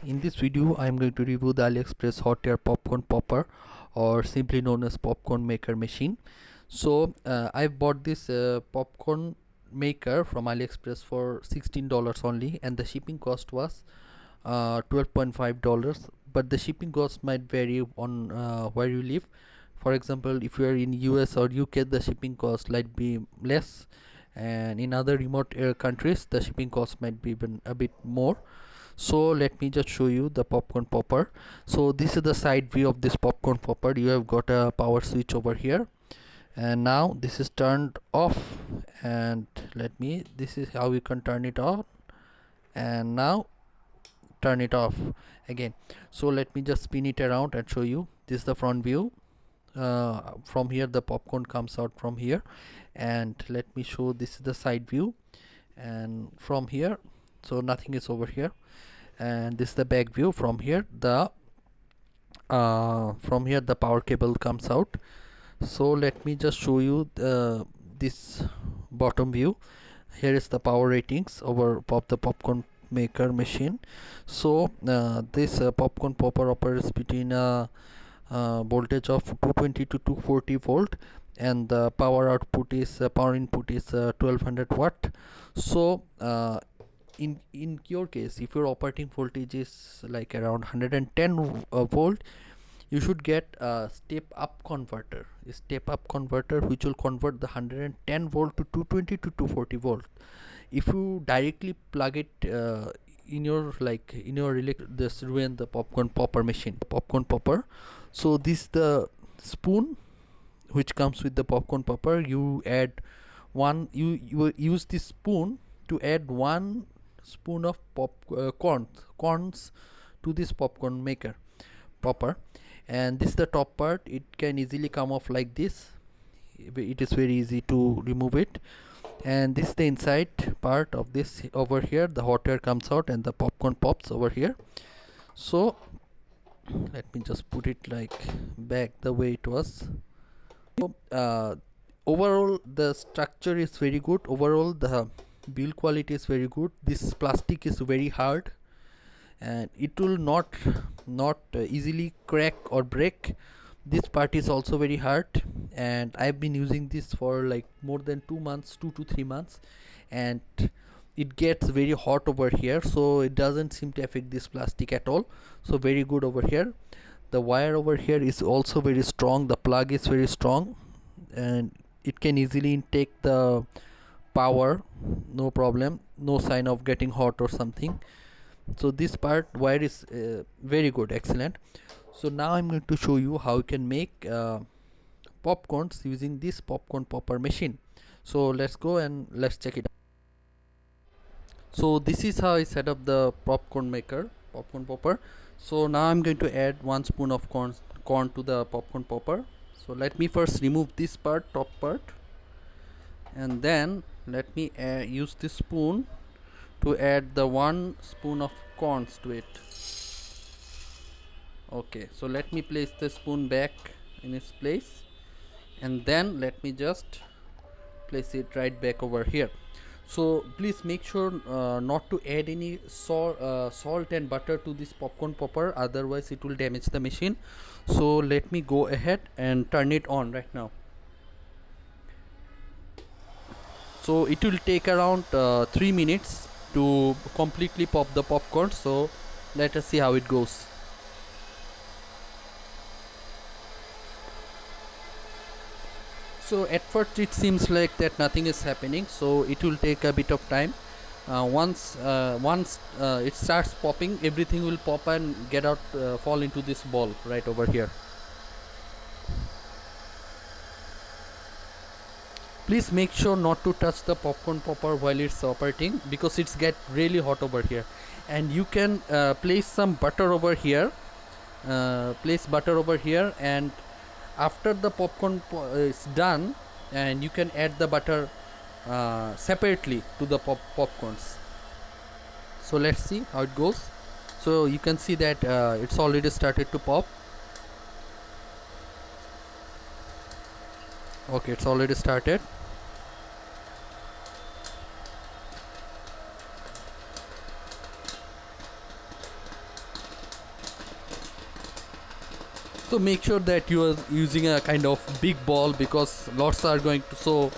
In this video I am going to review the Aliexpress Hot Air Popcorn Popper, or simply known as popcorn maker machine. So I bought this popcorn maker from Aliexpress for $16 only, and the shipping cost was $12.5, but the shipping cost might vary on where you live. For example, if you are in US or UK, the shipping cost might be less, and in other remote countries the shipping cost might be even a bit more. So let me just show you the popcorn popper. So this is the side view of this popcorn popper. You have got a power switch over here, and now this is turned off, and this is how you can turn it on, and now turn it off again. So let me just spin it around and show you. This is the front view. From here the popcorn comes out from here, and let me show, this is the side view, and from here, so nothing is over here, and this is the back view. From here the power cable comes out. So let me just show you this bottom view. Here is the power ratings over the popcorn maker machine. So this popcorn popper operates between voltage of 220 to 240 volt, and the power output is power input is 1200 watt. So in your case, if your operating voltage is like around 110 volt, you should get a step up converter, which will convert the 110 volt to 220 to 240 volt. If you directly plug it in your this ruin the popcorn popper machine, popcorn popper. So this the spoon which comes with the popcorn popper. You add one, you use this spoon to add 1 spoon of corns to this popcorn maker popper, and this is the top part. It can easily come off like this. It is very easy to remove it, and this is the inside part of this. Over here the hot air comes out and the popcorn pops over here. So let me just put it like back the way it was. So overall the structure is very good. Overall the build quality is very good. This plastic is very hard, and it will not easily crack or break. This part is also very hard, and I've been using this for like more than 2 months, 2 to 3 months, and it gets very hot over here, so it doesn't seem to affect this plastic at all. So very good over here. The wire over here is also very strong. The plug is very strong, and it can easily take the power, no problem, no sign of getting hot or something. So this part wire is very good, excellent. So now I'm going to show you how you can make popcorns using this popcorn popper machine. So let's go and let's check it out. So this is how I set up the popcorn popper. So now I'm going to add 1 spoon of corn to the popcorn popper. So let me first remove this part, top part, and then let me use this spoon to add the 1 spoon of corns to it. Okay, so let me place the spoon back in its place, and then let me just place it right back over here. So please make sure not to add any salt and butter to this popcorn popper, otherwise it will damage the machine. So let me go ahead and turn it on right now. So it will take around 3 minutes to completely pop the popcorn. So let us see how it goes. So at first it seems like that nothing is happening, so it will take a bit of time. Once it starts popping, everything will pop and get out, fall into this ball right over here. Please make sure not to touch the popcorn popper while it's operating, because it's get really hot over here. And you can place some butter over here. Place butter over here, and after the popcorn is done, and you can add the butter separately to the popcorns. So let's see how it goes. So you can see that it's already started to pop. Okay, it's already started. So make sure that you are using a kind of big ball, because lots are going to, so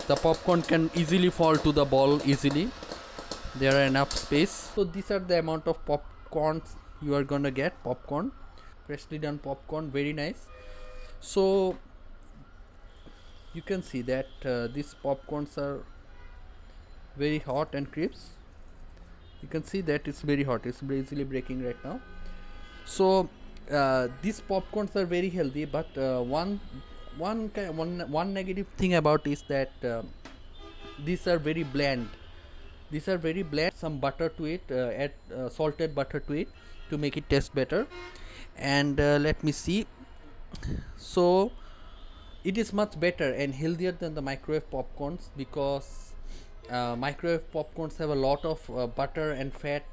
the popcorn can easily fall to the ball easily. There are enough space. So these are the amount of popcorns you are gonna get. Popcorn, freshly done popcorn, very nice. So you can see that these popcorns are very hot and crisp. You can see that it's very hot, it's easily breaking right now. So these popcorns are very healthy, but one negative thing about is that these are very bland. These are very bland. Some butter to it, add salted butter to it to make it taste better. And let me see. So it is much better and healthier than the microwave popcorns, because microwave popcorns have a lot of butter and fat,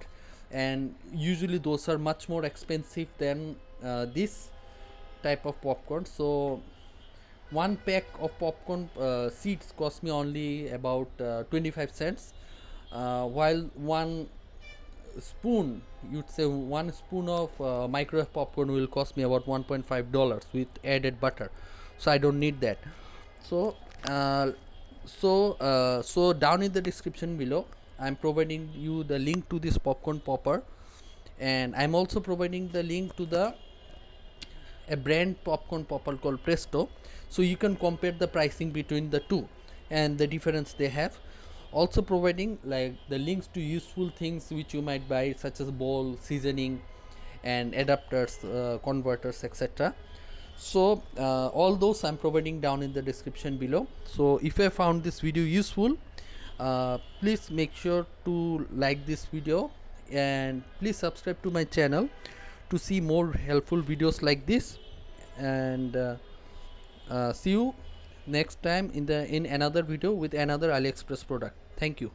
and usually those are much more expensive than this type of popcorn. So one pack of popcorn seeds cost me only about 25 cents, while one spoon, you'd say one spoon of microwave popcorn will cost me about $1.5 with added butter. So I don't need that. So so down in the description below, I'm providing you the link to this popcorn popper, and I'm also providing the link to the a brand popcorn popper called Presto, so you can compare the pricing between the two and the difference they have. Also providing like the links to useful things which you might buy, such as bowl, seasoning, and adapters, converters, etc. So all those I'm providing down in the description below. So if you found this video useful, please make sure to like this video, and please subscribe to my channel to see more helpful videos like this. And see you next time in another video with another AliExpress product. Thank you.